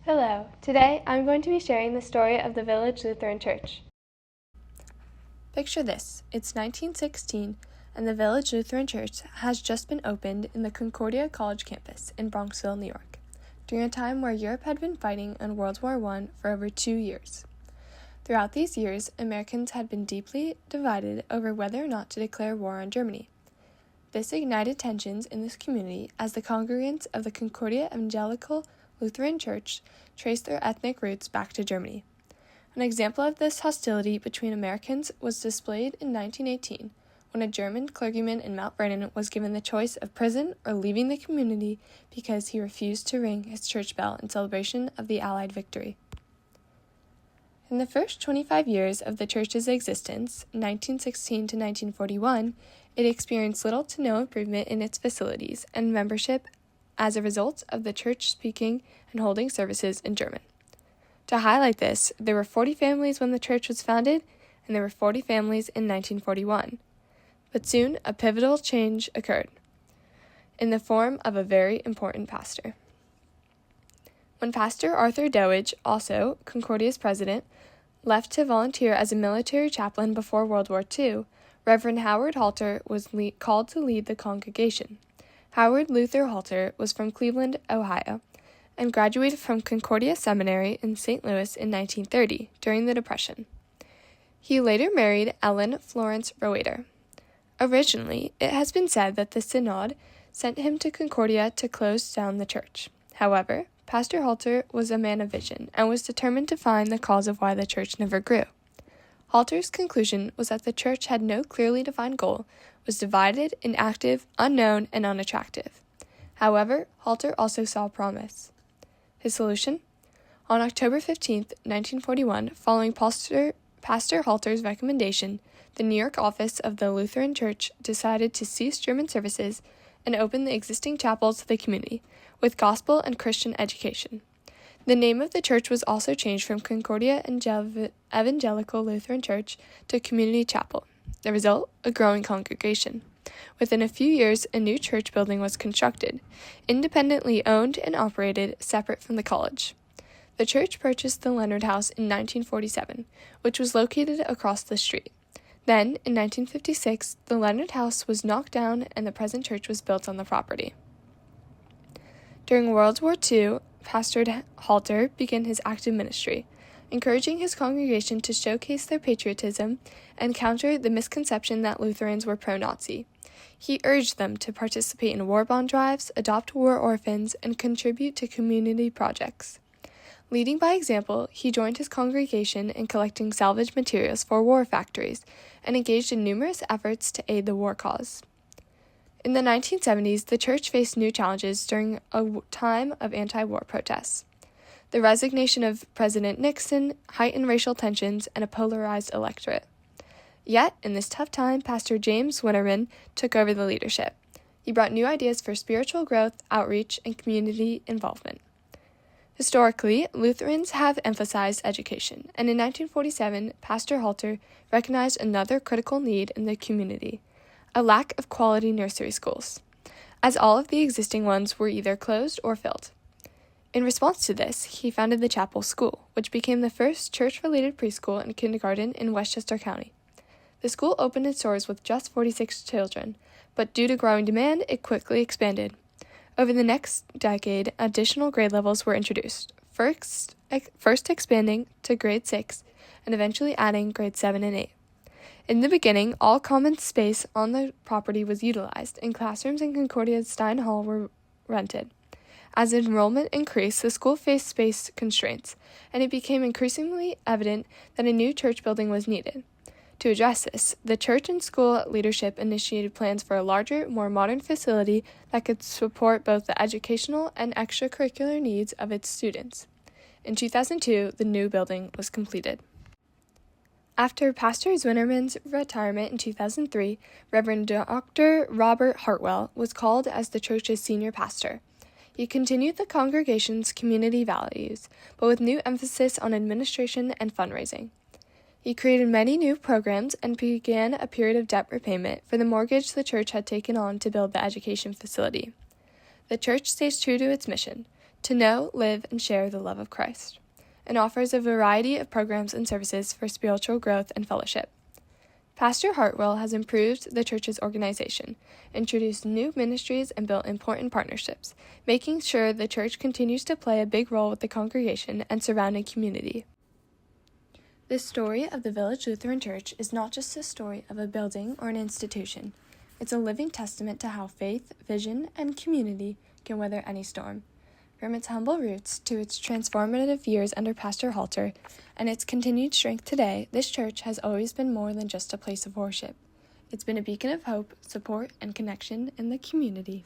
Hello. Today I'm going to be sharing the story of the Village Lutheran Church. Picture this. It's 1916 and the Village Lutheran Church has just been opened in the Concordia College campus in Bronxville, New York, during a time where Europe had been fighting in World War I for over 2 years. Throughout these years, Americans had been deeply divided over whether or not to declare war on Germany. This ignited tensions in this community as the congregants of the Concordia Evangelical Lutheran Church traced their ethnic roots back to Germany. An example of this hostility between Americans was displayed in 1918, when a German clergyman in Mount Vernon was given the choice of prison or leaving the community because he refused to ring his church bell in celebration of the Allied victory. In the first 25 years of the church's existence, 1916 to 1941, it experienced little to no improvement in its facilities and membership as a result of the church speaking and holding services in German. To highlight this, there were 40 families when the church was founded, and there were 40 families in 1941. But soon, a pivotal change occurred, in the form of a very important pastor. When Pastor Arthur Dowidge, also Concordia's president, left to volunteer as a military chaplain before World War II, Reverend Howard Halter was called to lead the congregation. Howard Luther Halter was from Cleveland, Ohio, and graduated from Concordia Seminary in St. Louis in 1930, during the Depression. He later married Ellen Florence Roeder. Originally, it has been said that the Synod sent him to Concordia to close down the church. However, Pastor Halter was a man of vision and was determined to find the cause of why the church never grew. Halter's conclusion was that the church had no clearly defined goal, was divided, inactive, unknown, and unattractive. However, Halter also saw promise. His solution? On October 15, 1941, following Pastor Halter's recommendation, the New York office of the Lutheran Church decided to cease German services and open the existing chapels to the community, with gospel and Christian education. The name of the church was also changed from Concordia Evangelical Lutheran Church to Community Chapel. The result? A growing congregation. Within a few years, a new church building was constructed, independently owned and operated, separate from the college. The church purchased the Leonard House in 1947, which was located across the street. Then, in 1956, the Leonard House was knocked down and the present church was built on the property. During World War II, Pastor Halter began his active ministry, encouraging his congregation to showcase their patriotism and counter the misconception that Lutherans were pro-Nazi. He urged them to participate in war bond drives, adopt war orphans, and contribute to community projects. Leading by example, he joined his congregation in collecting salvage materials for war factories and engaged in numerous efforts to aid the war cause. In the 1970s, the church faced new challenges during a time of anti-war protests. The resignation of President Nixon, heightened racial tensions, and a polarized electorate. Yet, in this tough time, Pastor James Winterman took over the leadership. He brought new ideas for spiritual growth, outreach, and community involvement. Historically, Lutherans have emphasized education, and in 1947, Pastor Halter recognized another critical need in the community: a lack of quality nursery schools, as all of the existing ones were either closed or filled. In response to this, he founded the Chapel School, which became the first church-related preschool and kindergarten in Westchester County. The school opened its doors with just 46 children, but due to growing demand, it quickly expanded. Over the next decade, additional grade levels were introduced, first expanding to grade 6 and eventually adding grade 7 and 8. In the beginning, all common space on the property was utilized, and classrooms in Concordia's Stein Hall were rented. As enrollment increased, the school faced space constraints, and it became increasingly evident that a new church building was needed. To address this, the church and school leadership initiated plans for a larger, more modern facility that could support both the educational and extracurricular needs of its students. In 2002, the new building was completed. After Pastor Zwinnerman's retirement in 2003, Reverend Dr. Robert Hartwell was called as the church's senior pastor. He continued the congregation's community values, but with new emphasis on administration and fundraising. He created many new programs and began a period of debt repayment for the mortgage the church had taken on to build the education facility. The church stays true to its mission, to know, live, and share the love of Christ, and offers a variety of programs and services for spiritual growth and fellowship. Pastor Hartwell has improved the church's organization, introduced new ministries, and built important partnerships, making sure the church continues to play a big role with the congregation and surrounding community. The story of the Village Lutheran Church is not just a story of a building or an institution. It's a living testament to how faith, vision, and community can weather any storm. From its humble roots to its transformative years under Pastor Halter and its continued strength today, this church has always been more than just a place of worship. It's been a beacon of hope, support, and connection in the community.